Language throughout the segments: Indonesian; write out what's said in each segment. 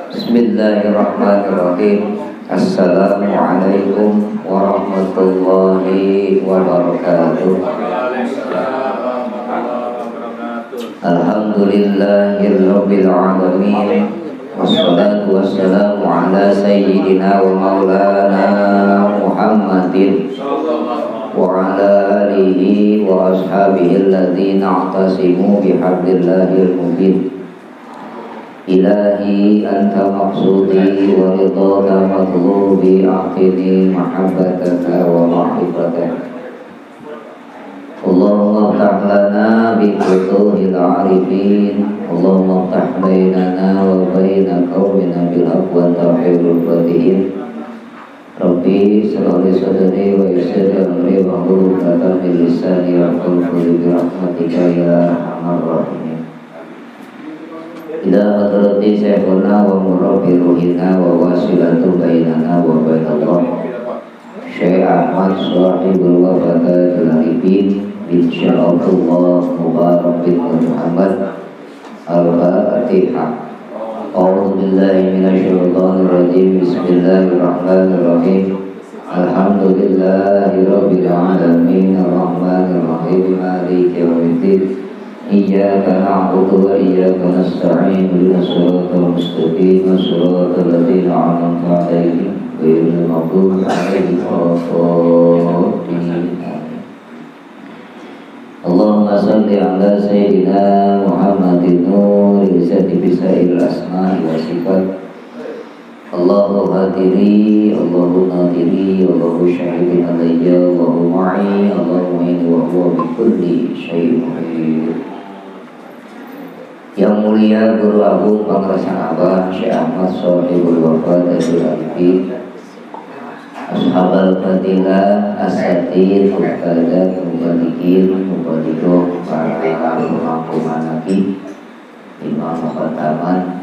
Bismillahirrahmanirrahim. Assalamualaikum warahmatullahi wabarakatuh. Alhamdulillahirabbil alamin. Wassalatu wassalamu ala sayyidina wa maulana Muhammadin wa ala alihi wa ashabihi alladhina i'tasimu bihablillahil mubin. Ilahi anta maqsudi wa ridhaka matlubi, a'tini mahabbataka wa ma'rifataka. Allahumma ftah lana bi futuhil arifin. Allahumma ftah bainana wa baina qaumina bil haqq wa tauhidul fatihin. Rabbi shrah li sadri wa yassir li amri wahlul 'uqdatam min lisani yafqahu qawli bi rahmatika ya arhamar rahimin. Ila hadrati syekhuna wa murabbi ruhina wa wasilatu bainana wa bainallah Syekh Ahmad Shahibul Wafata Jalalibin insyaallah Mubarak bin Muhammad Al-Fatihah. A'udzu billahi minasyaitonir rajim. Bismillahirrahmanirrahim. Alhamdulillahirabbil alamin arrahmanir rahim maliki yaumiddin. Iyyaka na'budu wa iyyaka nasta'in ihdinas siratal mustaqim siratal ladzina an'amta 'alaihim ghairil maghdubi 'alaihim waladdallin. Allahumma shalli 'ala sayyidina Muhammadin nuril zati bisail asma'i wa sifat. Allahu hadiri, Allahu nadiri, Allahu syahidin alayya, Allahu ma'i, Allahu mu'in wa huwa bi kulli syai'in muhit. Yang mulia Guru Agung Pangerasan Abah Syekh Ahmad Shahibul Wafat Jalalibin, Ashabal Fadilah, Asatid, Ustadzah, Mubalikin, Mubaligoh, para pemangku manaki, Imam Khataman,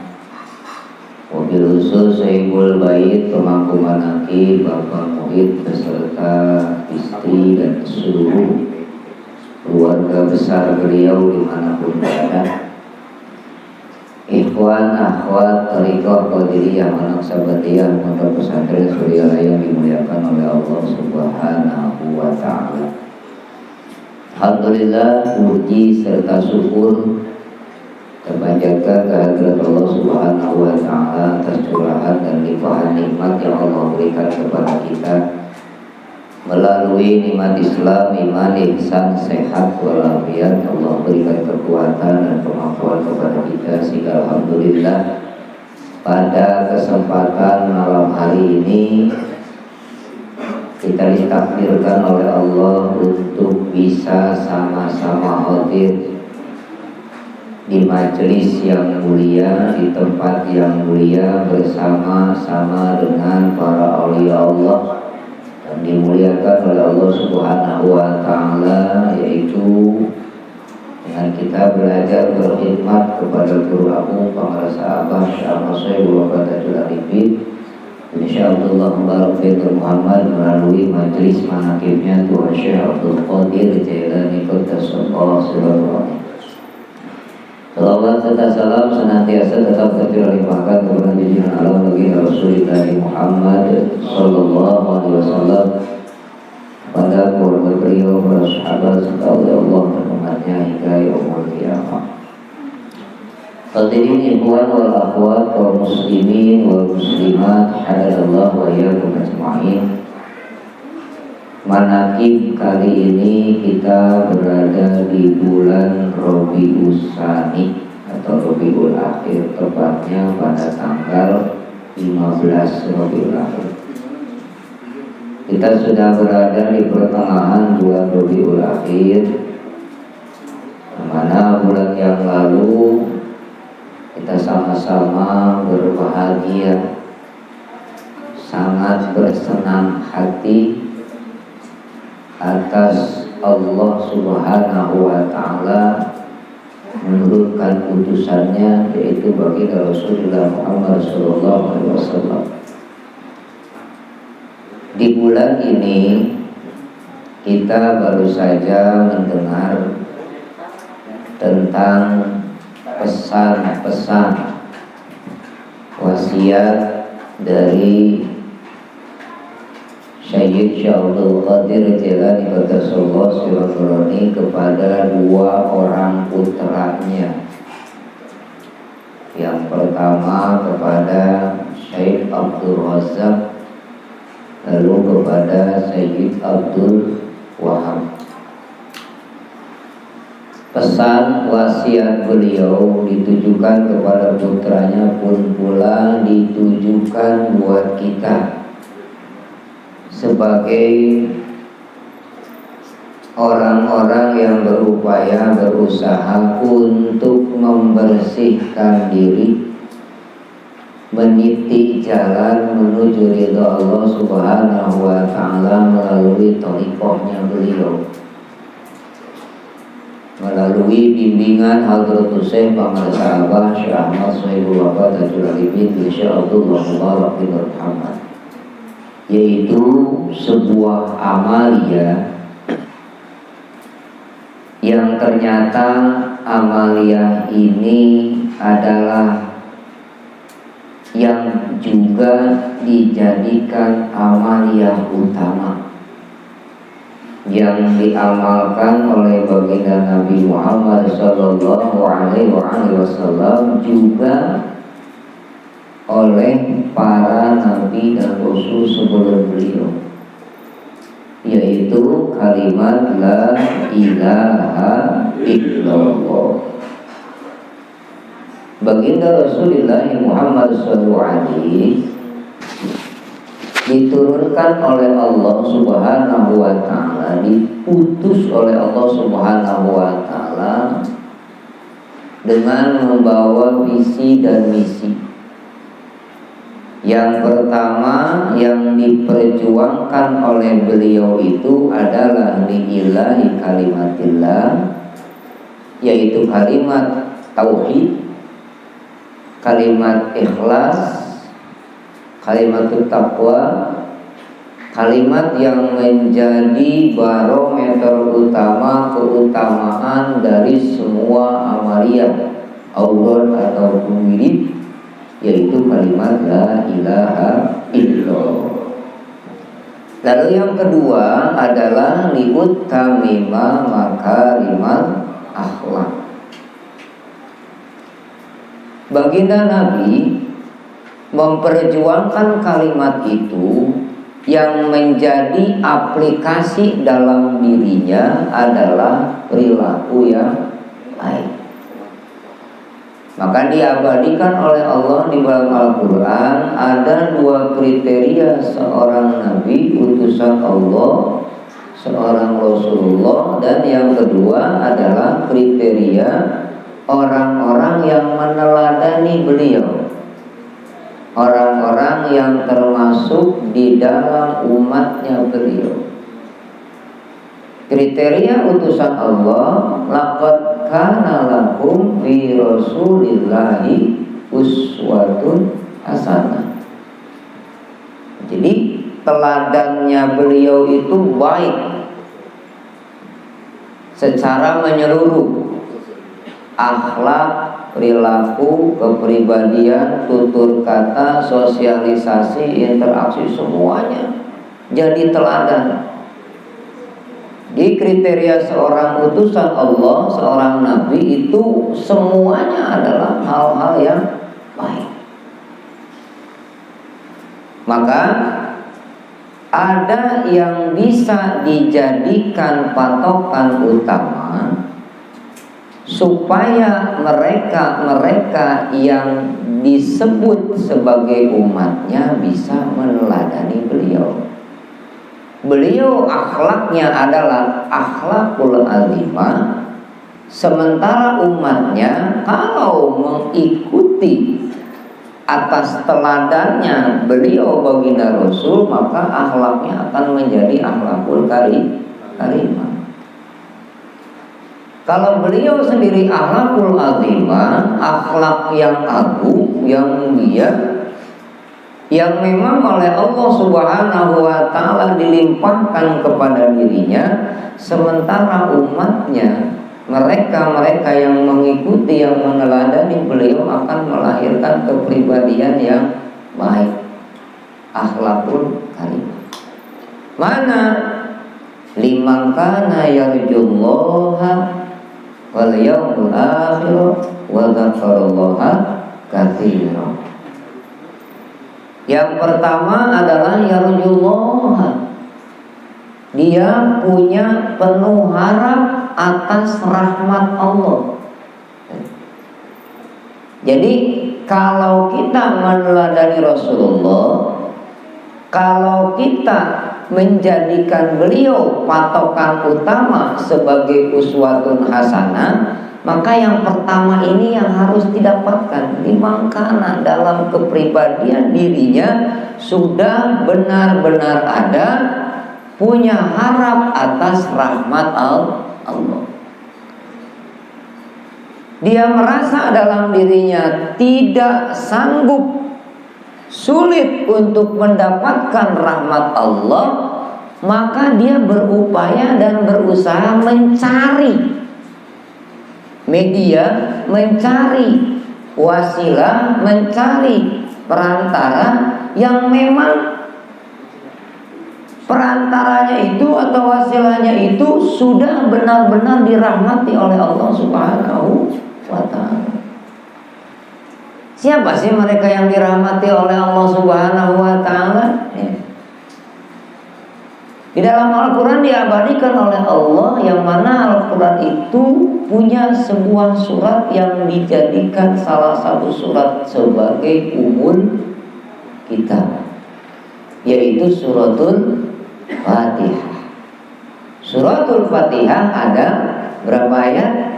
mobil khusus Syekhul Bait, pemangku manaki, Bapak Muhid beserta istri dan seluruh keluarga besar beliau dimanapun berada. Ikhwan, akhwat, tariqah, qadiriyah, anak sahabatiyah, pondok pesantren Suryalaya yang dimuliakan oleh Allah Subhanahu wa ta'ala. Alhamdulillah, puji serta syukur terpanjatkan kehadirat Allah Subhanahu wa ta'ala atas curahan dan limpahan nikmat yang Allah berikan kepada kita melalui nikmat Islam, iman, ihsan, sehat, walafiat. Allah berikan kekuatan dan kemampuan kepada kita sehingga alhamdulillah pada kesempatan malam hari ini kita ditakdirkan oleh Allah untuk bisa sama-sama hadir di majelis yang mulia, di tempat yang mulia bersama-sama dengan para aulia Allah dan dimuliakan oleh Allah Subhanahu wa ta'ala, yaitu dengan kita belajar berkhidmat kepada Guru Agung Pangerasa Abah Syekh Ahmad Shahibul Wafat Jalalibin insyaallah Mubarak bin Muhammad melalui majelis manakibnya Tuhan Syekh Abdul Qadir Jailani Qaddasallahu sirrahu. Salawat serta salam senantiasa tetap terlimpahkan kepada junjungan alam baginda Rasulullah Muhammad sallallahu alaihi wasallam, pada keluarga beliau, para sahabat serta oleh Allah dan umatnya hingga yaumul qiyamah. Hadirin ikhwan wal akhwat kaum muslimin wal muslimat hadallahu wa iyyakum ajma'in. Manakib kali ini kita berada di bulan Rabiul Tsani atau Rabiul Akhir, tepatnya pada tanggal 15 Rabiul Akhir. Kita sudah berada di pertengahan bulan Rabiul Akhir, mana bulan yang lalu kita sama-sama berbahagia, sangat bersenang hati atas Allah Subhanahu wa ta'ala menurunkan utusannya, yaitu baginda Rasulullah Muhammad sallallahu alaihi wasallam. Di bulan ini kita baru saja mendengar tentang pesan-pesan wasiat dari Syekh Abdul Qadir Jailani Qaddasallahu sirruhu kepada dua orang putranya. Yang pertama kepada Syekh Abdul Razak, lalu kepada Syekh Abdul Wahab. Pesan wasiat beliau ditujukan kepada putranya pun pula ditujukan buat kita sebagai orang-orang yang berupaya berusaha untuk membersihkan diri, meniti jalan menuju ridha Allah Subhanahu wa Ta'ala melalui thariqahnya beliau, melalui bimbingan Hadratus Syekh Pamanasa Abah Syekh Ahmad Sohibul Wafat Tajul Arifin Syekh Abdullah Mubarak bin Muhammad, yaitu sebuah amalia yang ternyata amalia ini adalah yang juga dijadikan amalia utama yang diamalkan oleh baginda Nabi Muhammad sallallahu alaihi wasallam, juga oleh para nabi dan rasul sebelum beliau, yaitu kalimat la ilaha illallah. Baginda Rasulullah Muhammad SAW diturunkan oleh Allah Subhanahu wa Ta'ala, diutus oleh Allah Subhanahu wa Ta'ala dengan membawa visi dan misi. Yang pertama yang diperjuangkan oleh beliau itu adalah lillahi kalimatillah, yaitu kalimat tauhid, kalimat ikhlas, kalimat taqwa, kalimat yang menjadi barometer utama keutamaan dari semua amalia Allah ataupun wirid, yaitu kalimat la ilaha illallah. Lalu yang kedua adalah liutamima makarimal akhlak. Baginda Nabi memperjuangkan kalimat itu, yang menjadi aplikasi dalam dirinya adalah perilaku yang baik. Maka diabadikan oleh Allah di dalam Al-Quran ada dua kriteria seorang Nabi utusan Allah, seorang Rasulullah, dan yang kedua adalah kriteria orang-orang yang meneladani beliau, orang-orang yang termasuk di dalam umatnya beliau. Kriteria utusan Allah, laqad kana lakum fi rasulillahi uswatun hasanah. Jadi teladannya beliau itu baik secara menyeluruh, akhlak, perilaku, kepribadian, tutur kata, sosialisasi, interaksi, semuanya jadi teladan. Di kriteria seorang utusan Allah, seorang nabi itu semuanya adalah hal-hal yang baik. Maka ada yang bisa dijadikan patokan utama supaya mereka yang disebut sebagai umatnya bisa meneladani beliau. Beliau akhlaknya adalah akhlakul azimah, sementara umatnya kalau mengikuti atas teladannya beliau baginda Rasul, maka akhlaknya akan menjadi akhlakul karimah. Kalau beliau sendiri akhlakul azimah, akhlak yang agung, yang mulia, yang memang oleh Allah Subhanahu wa Ta'ala dilimpahkan kepada dirinya, sementara umatnya mereka-mereka yang mengikuti, yang meneladani beliau akan melahirkan kepribadian yang baik, akhlakul karimah. Mana liman kana yarjullaha wal yawmul akhir wa dzakarallaha katsiran. Yang pertama adalah yarjullaha, dia punya penuh harap atas rahmat Allah. Jadi kalau kita meneladani Rasulullah, kalau kita menjadikan beliau patokan utama sebagai uswatun hasanah, maka yang pertama ini yang harus didapatkan, dimana dalam kepribadian dirinya sudah benar-benar ada punya harap atas rahmat Allah. Dia merasa dalam dirinya tidak sanggup, sulit untuk mendapatkan rahmat Allah, maka dia berupaya dan berusaha mencari media, mencari wasilah, mencari perantara yang memang perantaranya itu atau wasilahnya itu sudah benar-benar dirahmati oleh Allah Subhanahu wa ta'ala. Siapa sih mereka yang dirahmati oleh Allah Subhanahu wa ta'ala? Di dalam Al-Quran diabadikan oleh Allah, yang mana Al-Quran itu punya sebuah surat yang dijadikan salah satu surat sebagai umul kitab, yaitu suratul Fatihah. Suratul Fatihah ada berapa ayat?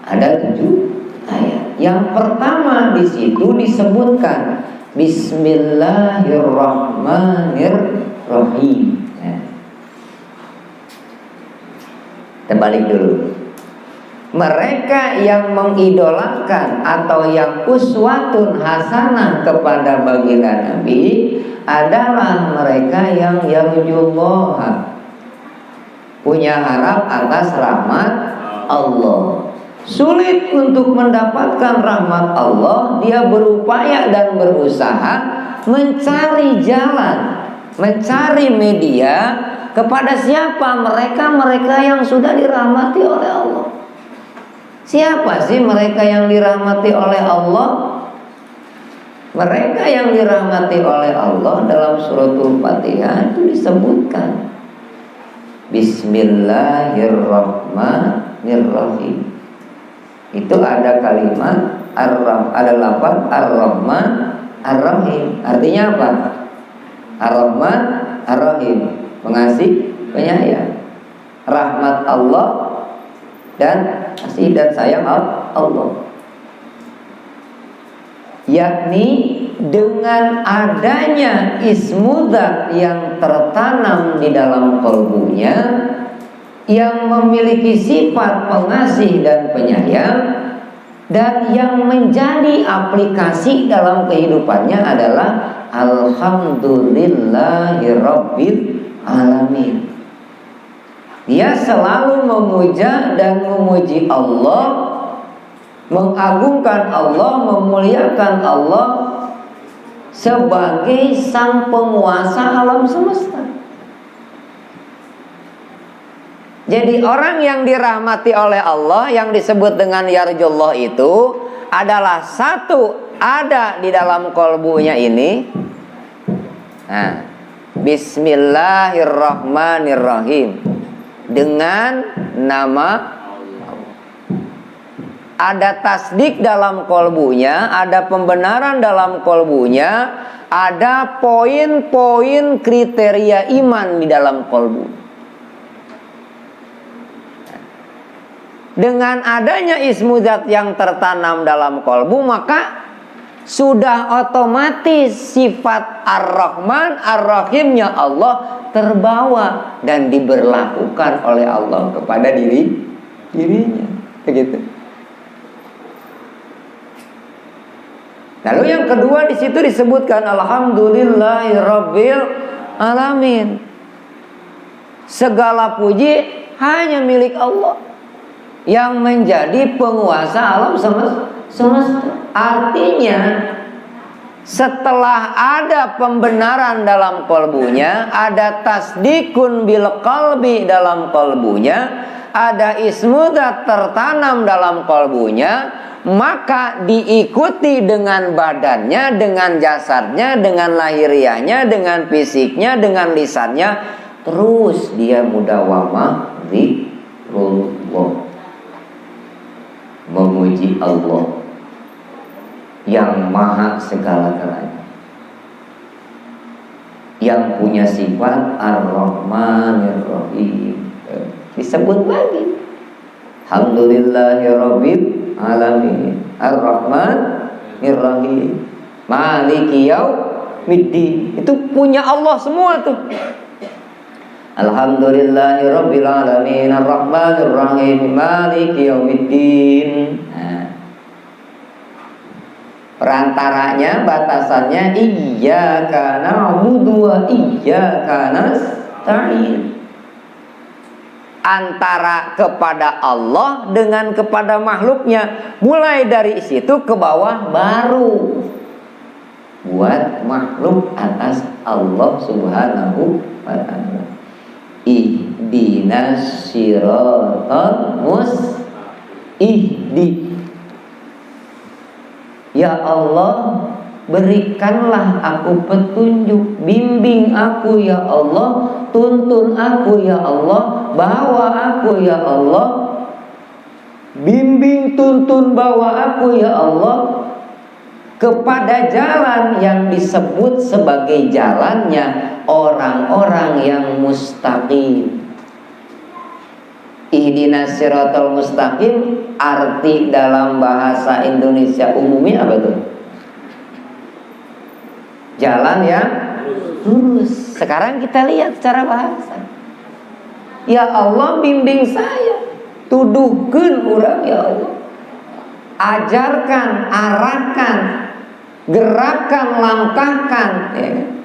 Ada 7 ayat. Yang pertama di situ disebutkan Bismillahirrahmanirrahim. Kita balik dulu. Mereka yang mengidolakan atau yang uswatun hasanah kepada baginda Nabi adalah mereka yang yarjullaha, punya harap atas rahmat Allah. Sulit untuk mendapatkan rahmat Allah, dia berupaya dan berusaha mencari jalan, mencari media. Kepada siapa? Mereka yang sudah dirahmati oleh Allah. Siapa sih mereka yang dirahmati oleh Allah? Mereka yang dirahmati oleh Allah dalam suratul Fatihah itu disebutkan Bismillahirrahmanirrahim. Itu ada kalimat ada lafaz Ar-Rahman Ar-Rahim. Artinya apa? Ar-Rahman Ar-Rahim, pengasih penyayang, rahmat Allah dan kasih dan sayang Allah. Yakni dengan adanya ismudzat yang tertanam di dalam kalbunya, yang memiliki sifat pengasih dan penyayang, dan yang menjadi aplikasi dalam kehidupannya adalah Alhamdulillahirabbil alamin. Dia selalu memuja dan memuji Allah, mengagungkan Allah, memuliakan Allah sebagai sang penguasa alam semesta. Jadi orang yang dirahmati oleh Allah, yang disebut dengan yarjullah itu adalah satu, ada di dalam kolbunya ini. Nah, Bismillahirrahmanirrahim, dengan nama ada tasdik dalam kolbunya, ada pembenaran dalam kolbunya, ada poin-poin kriteria iman di dalam kolbu. Dengan adanya ismudzat yang tertanam dalam kolbu, maka sudah otomatis sifat Ar-Rahman Ar-Rahimnya Allah terbawa dan diberlakukan oleh Allah kepada dirinya. Begitu. Lalu yang kedua di situ disebutkan Alhamdulillahirabbil alamin. Segala puji hanya milik Allah. yang menjadi penguasa alam semesta. Artinya setelah ada pembenaran dalam kalbunya, ada tasdikun bil qalbi dalam kalbunya, ada ismudat tertanam dalam kalbunya, maka diikuti dengan badannya, dengan jasadnya, dengan lahiriahnya, dengan fisiknya, dengan lisannya. Terus dia mudawamah zikrullah, memuji Allah yang maha segala-galanya, yang punya sifat Ar-Rahmanir Rahim. Disebut lagi, Alhamdulillahirabbil alamin, Ar-Rahmanir Rahim, Maliki Yaumiddin. Itu punya Allah semua tuh. Alhamdulillahirabbil alamin, Ar-Rahmanir Rahim, Maliki Yaumiddin. Perantaranya, batasannya iyyaka na'budu wa iyyaka nasta'in. Antara kepada Allah dengan kepada makhluknya. Mulai dari situ ke bawah baru buat makhluk atas Allah subhanahu wa ta'ala. Ihdinas siratal mustaqim. Ya Allah, berikanlah aku petunjuk, bimbing aku ya Allah, tuntun aku ya Allah, bawa aku ya Allah, bimbing, tuntun, bawa aku ya Allah kepada jalan yang disebut sebagai jalannya orang-orang yang mustaqim. Ihdinas siratal mustaqim, arti dalam bahasa Indonesia umumnya apa tuh? Jalan yang lurus. Sekarang kita lihat secara bahasa. Ya Allah, bimbing saya, tuduhkeun urang ya Allah. Ajarkan, arahkan, gerakan, langkahkan ya.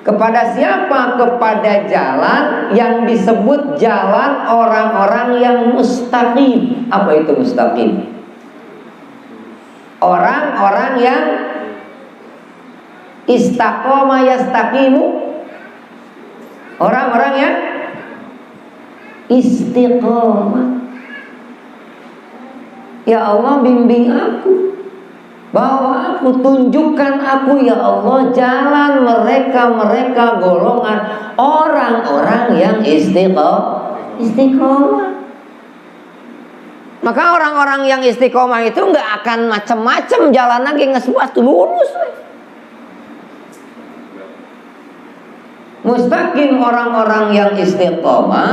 Kepada siapa? Kepada jalan yang disebut jalan orang-orang yang mustaqim. Apa itu mustaqim? Orang-orang yang istaqoma yastaqimu. Orang-orang yang istiqomah. Ya Allah, bimbing aku, bawa aku, tunjukkan aku ya Allah jalan mereka golongan orang-orang yang istiqomah. Maka orang-orang yang istiqomah itu nggak akan macam-macam jalan lagi, ngesbuat lurus. Mustaqim orang-orang yang istiqomah,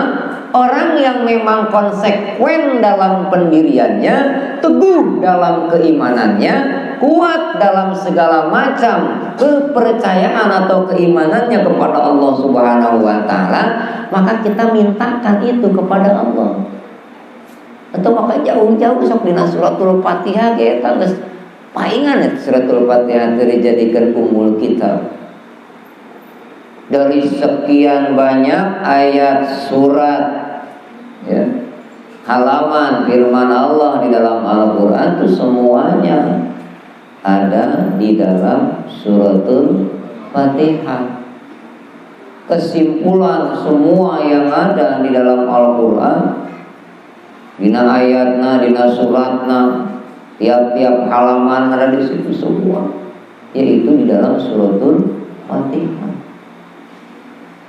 orang yang memang konsekuen dalam pendiriannya, teguh dalam keimanannya, kuat dalam segala macam kepercayaan atau keimanannya kepada Allah Subhanahu wa ta'ala. Maka kita mintakan itu kepada Allah. Atau maka jauh-jauh sok dina suratul Fatihah kita geus paingan itu suratul Fatihah dijadikan umul kitab. Dari sekian banyak ayat surat ya, halaman firman Allah di dalam Al-Quran itu semuanya ada di dalam suratul Fatihah. Kesimpulan semua yang ada di dalam Al-Quran, dina ayatna, dina suratna, tiap-tiap halaman ada di situ semua, yaitu di dalam suratul Fatihah.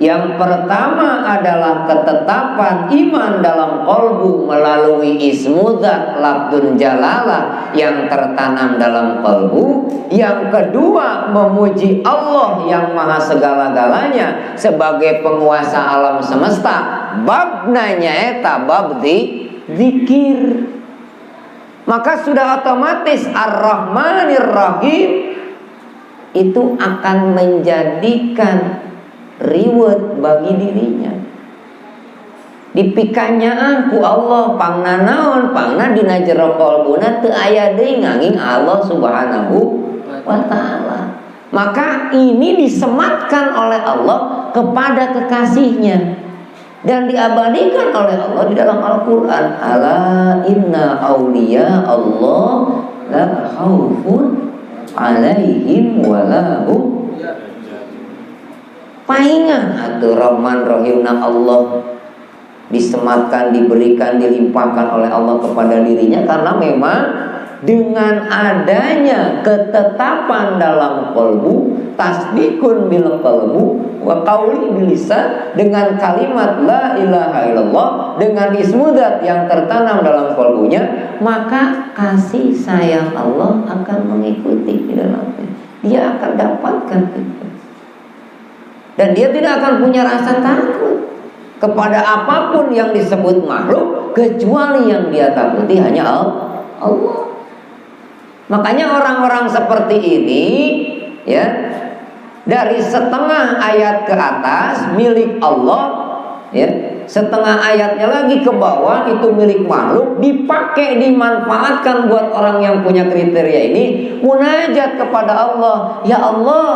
Yang pertama adalah ketetapan iman dalam qalbu melalui ismudzat lafdzun jalalah yang tertanam dalam qalbu. Yang kedua, memuji Allah yang maha segala-galanya sebagai penguasa alam semesta. Babnanya eta bab zikir. Maka sudah otomatis Ar-Rahmanir Rahim itu akan menjadikan reward bagi dirinya. Dipikanya ku Allah pangna naon, pangna dina jero qalbuna teu aya deui nganging Allah Subhanahu wa ta'ala. Maka ini disematkan oleh Allah kepada kekasihnya. dan diabadikan oleh Allah di dalam Al-Quran. Ala inna awliya Allah la khaufun alaihim walahum. Paingan atuh Rahman Rahimna Allah disematkan, diberikan, dilimpahkan oleh Allah kepada dirinya, karena memang dengan adanya ketetapan dalam qalbu, tasdikun bil qalbu wa qauli bil lisan, dengan kalimat la ilaha illallah, dengan ismudat yang tertanam dalam qalbunya, maka kasih sayang Allah akan mengikuti di dalamnya. Dia akan dapatkan itu. Dan dia tidak akan punya rasa takut kepada apapun yang disebut makhluk, kecuali yang dia takuti hanya Allah. Makanya orang-orang seperti ini, ya, dari setengah ayat ke atas milik Allah, ya, setengah ayatnya lagi ke bawah itu milik makhluk, dipakai, dimanfaatkan buat orang yang punya kriteria ini, munajat kepada Allah. Ya Allah,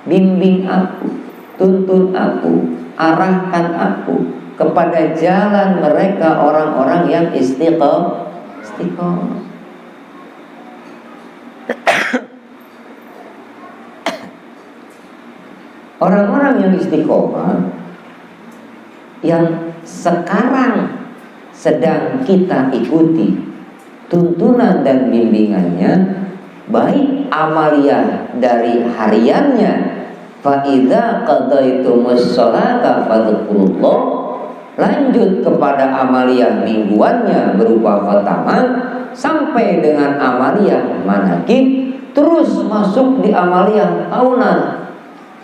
bimbing aku, tuntun aku, arahkan aku kepada jalan mereka orang-orang yang istiqomah. Orang-orang yang istiqomah yang sekarang sedang kita ikuti tuntunan dan bimbingannya, baik amaliyah dari hariannya, fa idza qadaitumus sholata fadhkurullah, lanjut kepada amaliyah mingguannya berupa khataman, sampai dengan amaliyah manakib, terus masuk di amaliyah tahunan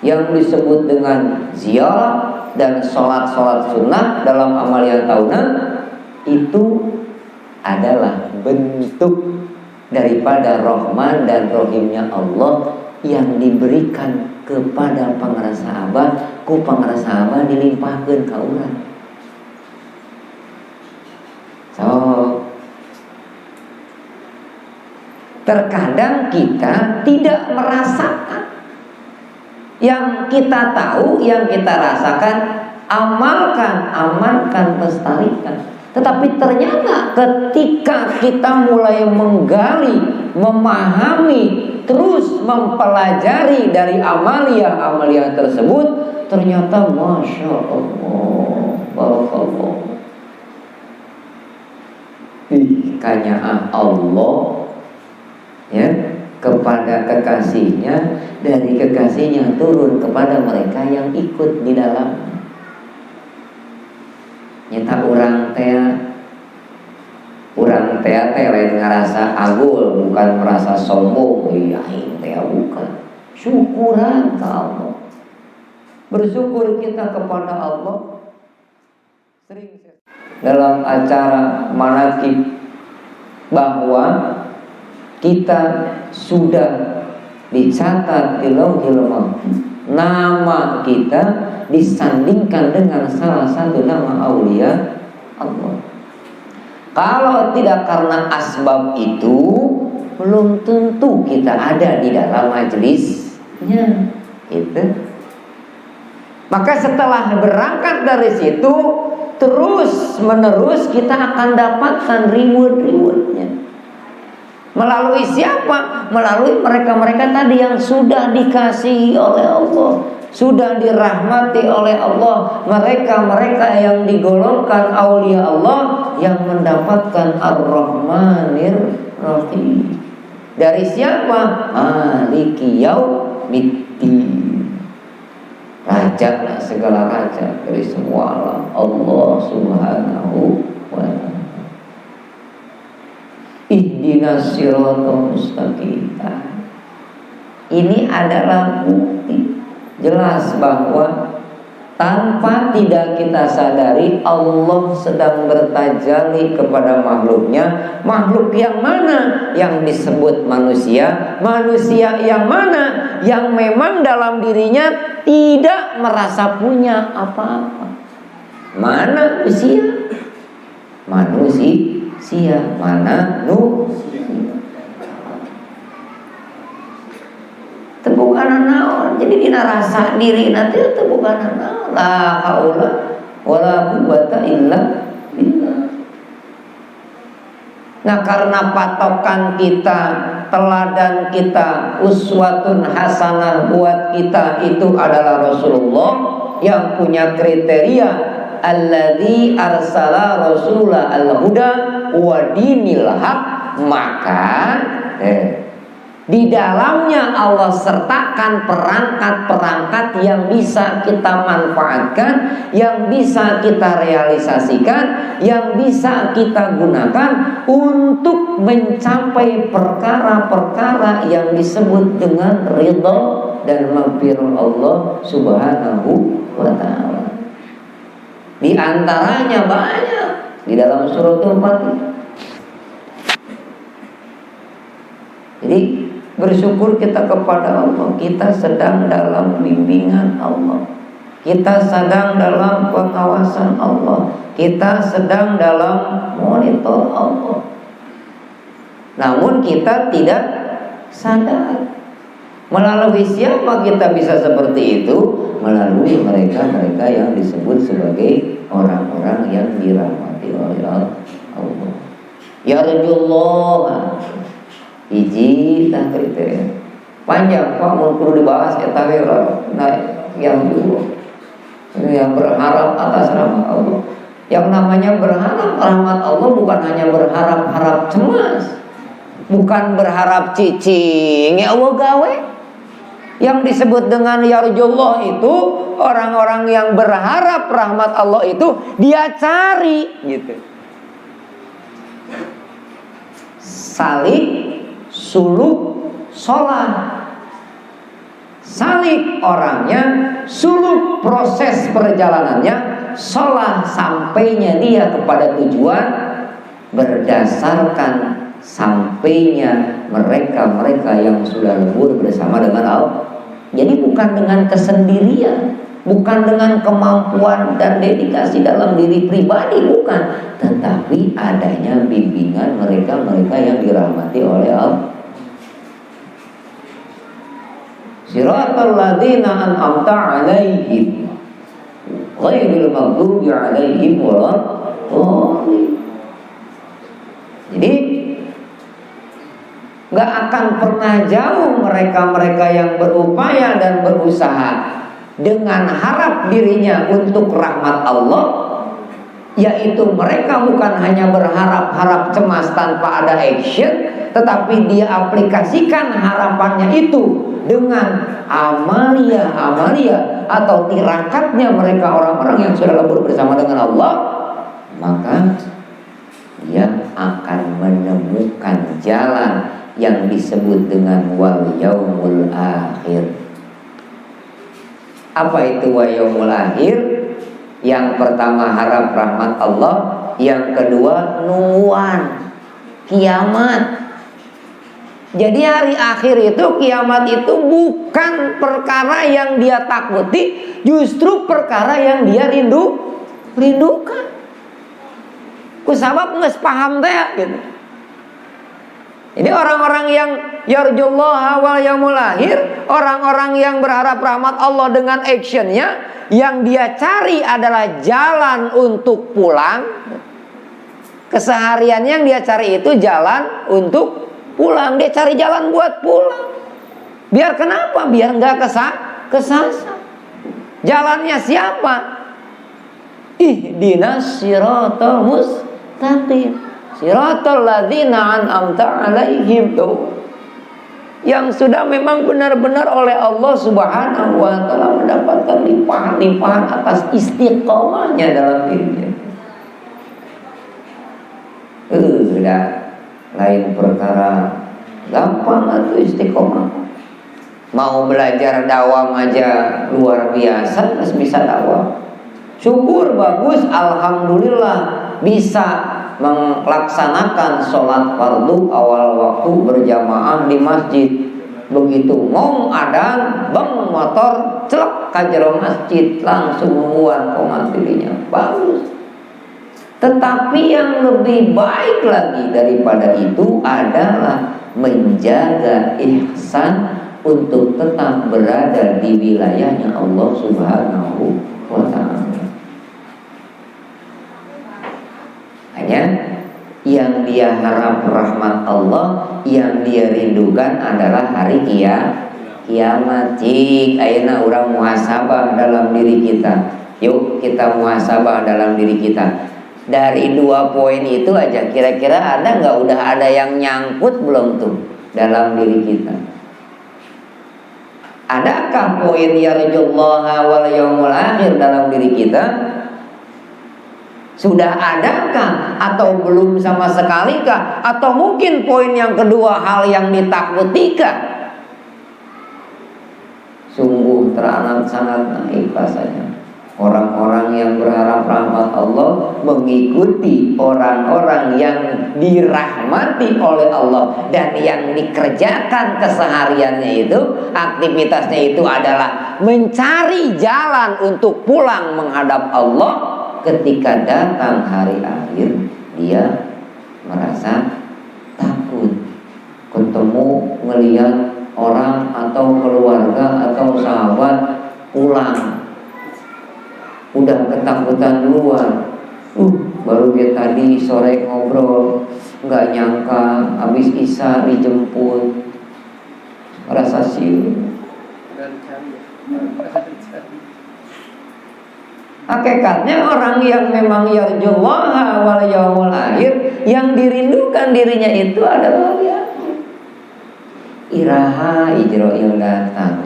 yang disebut dengan ziarah dan sholat-sholat sunnah dalam amaliyah tahunan. Itu adalah bentuk daripada Rahman dan Rahimnya Allah yang diberikan kepada pangrasa Abah, ku pangrasa Abah dilimpahkan ka urang. So, terkadang kita tidak merasakan yang kita tahu, yang kita rasakan, amalkan, amankan, lestarikan. Tetapi ternyata ketika kita mulai menggali, memahami, terus mempelajari dari amaliyah-amaliyah tersebut, ternyata Masya Allah, Barakallah, kanyaan Allah, ya, kepada kekasihnya, dari kekasihnya turun kepada mereka yang ikut di dalam. Nyata urang teh lain ngerasa agul, bukan merasa sombong. Iya, teh bukan. Syukuran ke Allah. Bersyukur kita kepada Allah. Sering dalam acara manaqib bahwa kita sudah dicatat di Lauhil Mahfuz, nama kita disandingkan dengan salah satu nama aulia Allah. Kalau tidak karena asbab itu, belum tentu kita ada di dalam majelisnya, gitu. Maka setelah berangkat dari situ, terus menerus kita akan dapatkan reward-rewardnya. Melalui siapa? Melalui mereka-mereka tadi yang sudah dikasihi oleh Allah, sudah dirahmati oleh Allah. Mereka-mereka yang digolongkan aulia Allah, yang mendapatkan Ar-Rahmanir Rahim. Dari siapa? Maliki Yaumiddin, raja segala raja dari semua alam, Allah Subhanahu wa ta'ala. Ihdinas siratal mustaqim. Ini adalah bukti jelas bahwa tanpa tidak kita sadari, Allah sedang bertajalli kepada makhluknya. Makhluk yang mana? Yang disebut manusia. Manusia yang mana? Yang memang dalam dirinya tidak merasa punya apa-apa. Manusia, mana tebukan naon. Jadi dina rasa diri nanti tebukan naon. la haula wala quwwata illa billah. Nah, karena patokan kita, teladan kita, uswatun hasanah buat kita itu adalah Rasulullah yang punya kriteria alladzi arsala rasula al-huda wa dinil haq, maka di dalamnya Allah sertakan perangkat-perangkat yang bisa kita manfaatkan, yang bisa kita realisasikan, yang bisa kita gunakan untuk mencapai perkara-perkara yang disebut dengan ridha dan maghfirah Allah Subhanahu wa ta'ala. Di antaranya banyak di dalam surat Al-Fatihah. Jadi bersyukur kita kepada Allah, kita sedang dalam bimbingan Allah, kita sedang dalam pengawasan Allah, kita sedang dalam monitor Allah. Namun kita tidak sadar. Melalui siapa kita bisa seperti itu? Melalui mereka-mereka yang disebut sebagai orang-orang yang dirahmati oleh Allah. Ya Rasulullah, hiji tah kriteria panjang Pak, mau perlu dibahas eta yang dulu yang berharap atas rahmat Allah. Yang namanya berharap rahmat Allah bukan hanya berharap-harap cemas, bukan berharap cicing ya Allah gawe. Yang disebut dengan yarjullah itu orang-orang yang berharap rahmat Allah itu dia cari gitu. Salik suluk sholat, salik orangnya, suluk proses perjalanannya, sholat sampainya dia kepada tujuan berdasarkan sampainya mereka-mereka yang sudah lebur bersama dengan Allah. Jadi bukan dengan kesendirian, bukan dengan kemampuan dan dedikasi dalam diri pribadi, bukan, tetapi adanya bimbingan mereka-mereka yang dirahmati oleh Allah. Siratal ladzina an'amta 'alaihim ghairil maghdubi 'alaihim waladdallin. Jadi gak akan pernah jauh mereka-mereka yang berupaya dan berusaha dengan harap dirinya untuk rahmat Allah, yaitu mereka bukan hanya berharap-harap cemas tanpa ada action, tetapi dia aplikasikan harapannya itu dengan amalia atau tirakatnya mereka orang-orang yang sudah lebur bersama dengan Allah, maka dia akan menemukan jalan yang disebut dengan wal yaumul akhir. Apa itu wal yaumul akhir? Yang pertama harap rahmat Allah, yang kedua nungguan kiamat. Jadi hari akhir itu, kiamat itu bukan perkara yang dia takuti, justru perkara yang dia rindukan. Kusabab nges paham teh gitu. Jadi orang-orang yang yarjullaha wal yaumul akhir, orang-orang yang berharap rahmat Allah dengan actionnya, yang dia cari adalah jalan untuk pulang. Kesehariannya yang dia cari itu jalan untuk pulang. Dia cari jalan buat pulang. Biar kenapa? Biar nggak kesasar. Jalannya siapa? Ihdinas siratal mustaqim. Siratal ladzina an'amta 'alaihim, yang sudah memang benar-benar oleh Allah Subhanahu wa ta'ala mendapatkan limpahan-limpahan atas istiqomahnya dalam dirinya. Udah lain perkara gampang atau istiqomah. Mau belajar dawam aja luar biasa, harus bisa dawam. Syukur bagus, alhamdulillah bisa melaksanakan sholat fardu awal waktu berjamaah di masjid. Begitu ngong adan, bang motor celak kajero masjid, langsung menguat komat dirinya, bagus. Tetapi yang lebih baik lagi daripada itu adalah menjaga ihsan untuk tetap berada di wilayahnya Allah Subhanahu wa ta'ala. Hanya yang dia harap rahmat Allah, yang dia rindukan adalah hari kiamat. Cik, ayeuna urang muhasabah dalam diri kita. Yuk kita muhasabah dalam diri kita. Dari 2 poin itu aja, kira-kira ada nggak, udah ada yang nyangkut belum tuh dalam diri kita? Adakah poin yarjullaha wal yaumul akhir dalam diri kita? Sudah adakah atau belum sama sekali kah? Atau mungkin poin yang kedua, hal yang ditakutikah? Sungguh teramat sangat naif rasanya. Orang-orang yang berharap rahmat Allah mengikuti orang-orang yang dirahmati oleh Allah, dan yang dikerjakan kesehariannya itu, aktivitasnya itu adalah mencari jalan untuk pulang menghadap Allah. Ketika datang hari akhir, dia merasa takut ketemu, melihat orang atau keluarga atau sahabat pulang, udah ketakutan duluan. Baru dia tadi sore ngobrol, nggak nyangka habis isya dijemput, rasa siul. Hakikatnya orang yang memang yarjullaha wal yaumul akhir, yang dirindukan dirinya itu adalah hari akhir. Iraha ijroil datang.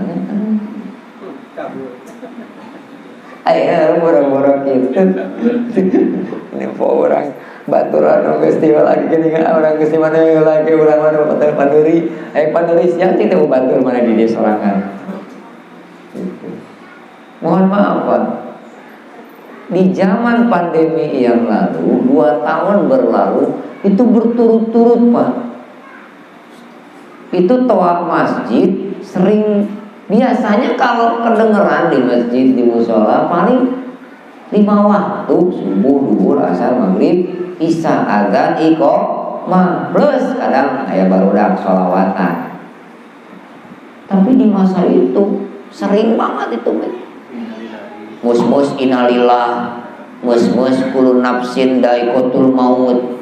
Ayo orang-orang gitu. Ini orang baturan festival lagi gini kan, orang ke mana lagi orang mana panduri. Panduri siang itu batur mana di dia sorangan. Mohon maaf Pak. Di zaman pandemi yang lalu, 2 tahun berlalu, itu berturut-turut Pak. Itu tawaf masjid sering, biasanya kalau kedengeran di masjid, di musola paling 5 waktu, subuh, duhur, asar, maghrib, isya, adzan, iqamah, plus kadang aya barudak sholawatan. Tapi di masa itu sering banget itu mus-mus innalillah, mus-mus kullu nafsin dha'iqatul maut,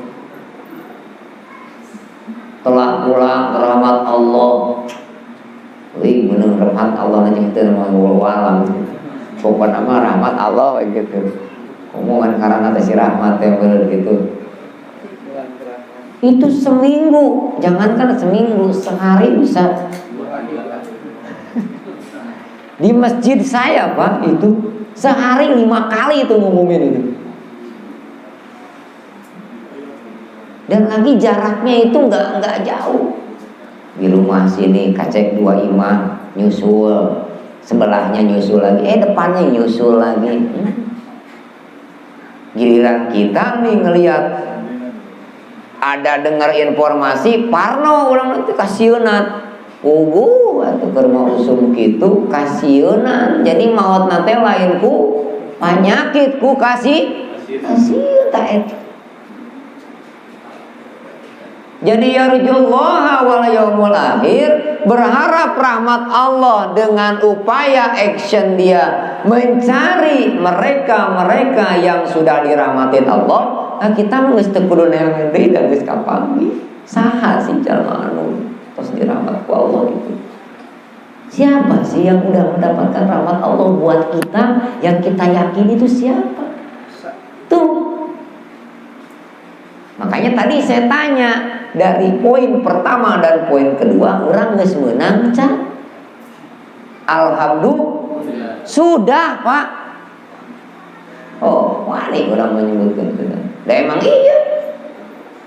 telah pulang rahmat Allah. Wih, bener rahmat Allah aja itu mau walam. Pokoknya nama rahmat Allah gitu. Omongan karena si rahmat yang bener gitu. Itu seminggu, jangankan seminggu, sehari bisa. Di masjid saya Pak, itu sehari 5 kali itu ngumumin itu. Dan lagi jaraknya itu nggak jauh. Di rumah sini kacek 2 imam nyusul, sebelahnya nyusul lagi, depannya nyusul lagi. Giliran kita nih ngelihat ada dengar informasi Parno ulang nanti kasiunat. Atau keur mau usum kitu kasieuna, jadi maut nate lain ku panyakit, ku kasieun ta eta. Jadi yarjullaha wal yaumul akhir, berharap rahmat Allah dengan upaya action dia mencari mereka-mereka yang sudah dirahmatin Allah. Nah kita geus teu kudu neangan deui da geus kapanggih. Saha sih jalma anu terus dirahmat ku Allah itu? Siapa sih yang udah mendapatkan rahmat Allah buat kita, yang kita yakin itu siapa? Tuh. Makanya tadi saya tanya, dari poin pertama dan poin kedua, orang geus meunang can? Alhamdulillah. Sudah, Pak. Oh, wani orang menyebutkan itu. Lah emang iya.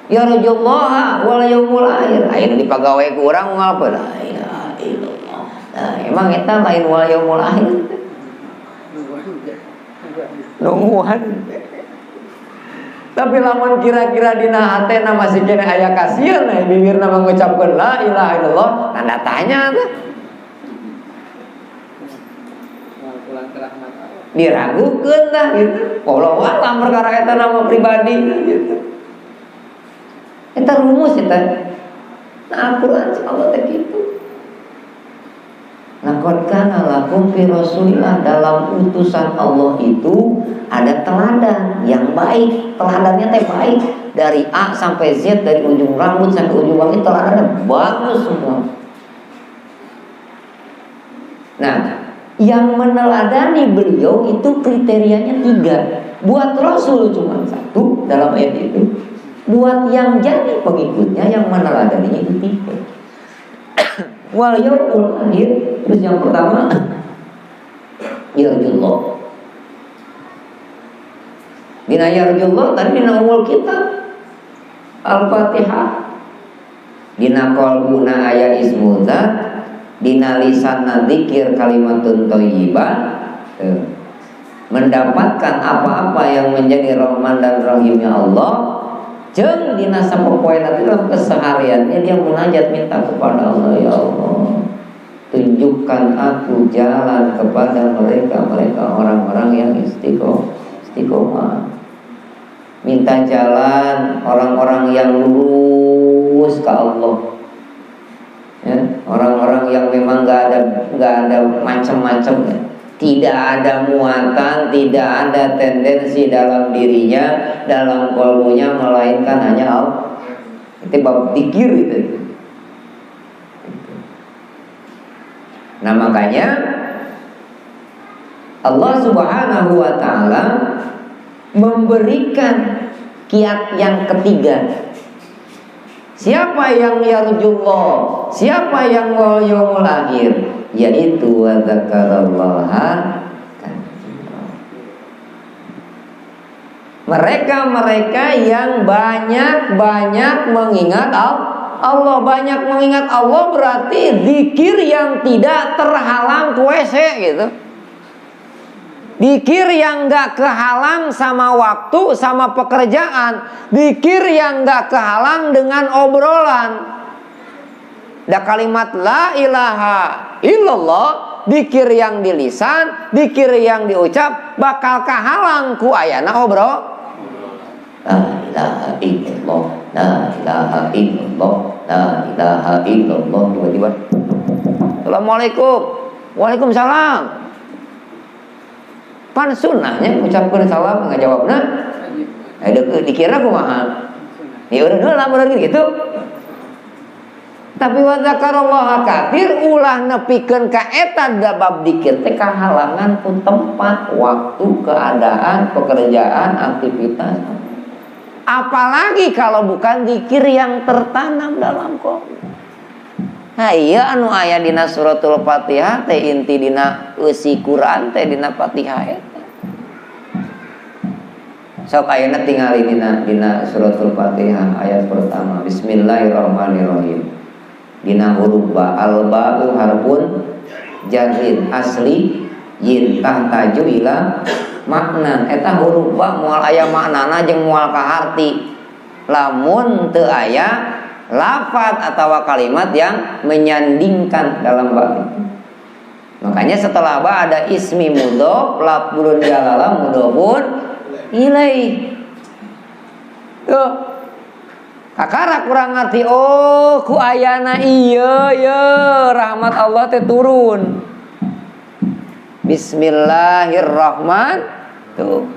Ya Rasulullah wal yaumul akhir. Ayeuna dipagawe ku urang ngapa la ilaha illallah. Nah, emang eta lain wal yaumul akhir. Nungguan. Tapi lamun kira-kira dina hatena masih kena aya kasieun, bibirna mengucapkeun la ilaha illallah, tanda tanya tuh. Diragukeun dah gitu. Wallahu a'lam perkara eta nama pribadi gitu. Eta rumus eta. Nah, Al-Qur'an Allah teh kitu. Laqad kana lakum fi Rasulillah, dalam utusan Allah itu ada teladan yang baik. Teladannya teh baik, dari A sampai Z, dari ujung rambut sampai ujung kaki, teladannya bagus semua. Nah, yang meneladani beliau itu kriterianya 3. Buat Rasul cuma 1 dalam ayat itu. Buat yang jadi pengikutnya, yang meneladaninya itu 3. Wal yaumul akhir. Terus yang pertama, yarjullah. Dina yarjullah tadi dina umul kitab Al-Fatihah. Dina qalbuna aya ismuzat, dina lisanna dzikir kalimatun thayyibah. Mendapatkan apa-apa yang menjadi rahman dan rahimnya Allah. Jeung dina sapopoe nanti dalam kesehariannya dia munajat minta kepada Allah, ya Allah, tunjukkan aku jalan kepada mereka orang-orang yang istiqomah. Minta jalan orang-orang yang lurus ke Allah. Ya, orang-orang yang memang nggak ada macam-macam ya. Tidak ada muatan, tidak ada tendensi dalam dirinya, dalam kalbunya, melainkan hanya Allah. Itu bab zikir itu. Nah makanya Allah Subhanahu wa ta'ala memberikan kiat yang ketiga. Siapa yang yarjullah, siapa yang wal yaumul akhir, yaitu wa dzakarallaha katsiran. Mereka yang banyak mengingat Allah. Banyak mengingat Allah berarti zikir yang tidak terhalang WC gitu. Zikir yang gak kehalang sama waktu, sama pekerjaan. Zikir yang gak kehalang dengan obrolan. Da kalimat la ilaha illallah, zikir yang di lisan, zikir yang diucap, bakal kehalang ku ayana obrol. La ilaha illallah, la ilaha illallah, la ilaha illallah. Tiba-tiba Assalamualaikum, waalaikumsalam. Pan sunnahnya ucapkan salam nggak jawabna. Dikira kumaha. Ya udah lah bener gitu. Tapi wa dzakarallaha katsir ulah nepikeun ka eta da bab dikir teh kahalangan pun tempat, waktu, keadaan, pekerjaan, aktivitas. Apalagi kalau bukan zikir yang tertanam dalam qalbu. Nah iya anu aya dina suratul Fatihah teh inti dina eusi Quran teh dina Fatihah eta. Sok ayeuna tingali dina suratul Fatihah ayat pertama. Bismillahirrahmanirrahim. Dina huruf ba, al-ba'u harfun jarrin asli yin tahtaju ila makna. Eta huruf ba moal aya maknana jeung moal kaharti. Lamun teu aya lafaz atau kalimat yang menyandingkan dalam bab itu. Makanya setelah ba ada ismi mudhof, lafzul jalalah mudhofun ilaih. Tuh. Kakara kurang ngerti, oh ku ayana iya ya rahmat Allah teh turun. Bismillahirrahmanirrahim. Tuh.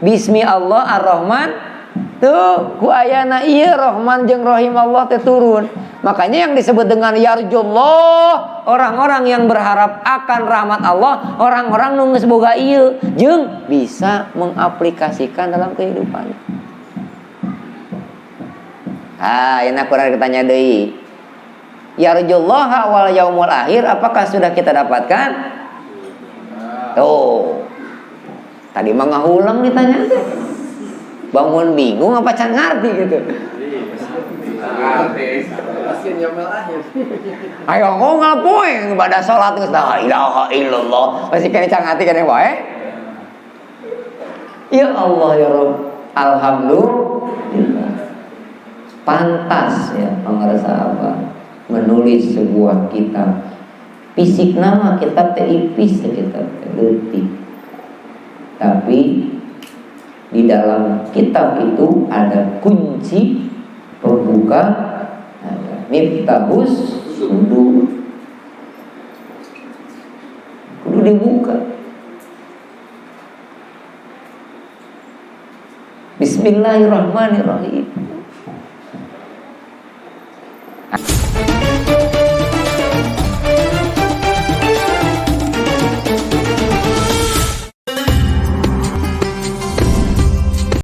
Bismi Allah ar-Rahman. Tuh, ku ayana iya Rahman jeung Rahim Allah teh turun. Makanya yang disebut dengan yarjullah, orang-orang yang berharap akan rahmat Allah, orang-orang nu geus boga ieu jeung bisa mengaplikasikan dalam kehidupan. Enak kurang ditanya deui. Yarjullah wal yaumul akhir apakah sudah kita dapatkan? Tuh. Tadi mah ngahulang ditanya teh. Bangun bingung apa can ngerti gitu. Ayo ngomong poe ibadah salat geus la ilaha illallah. Masih kene can ngerti kene wae. Ya Allah ya Rabb. Alhamdulillah. Pantas ya pengarsa apa menulis sebuah kitab. Fisik nama kitab teh ipis kitab leutik. Tapi di dalam kitab itu ada kunci pembuka miftahus sudur. kudu dibuka. Bismillahirrahmanirrahim.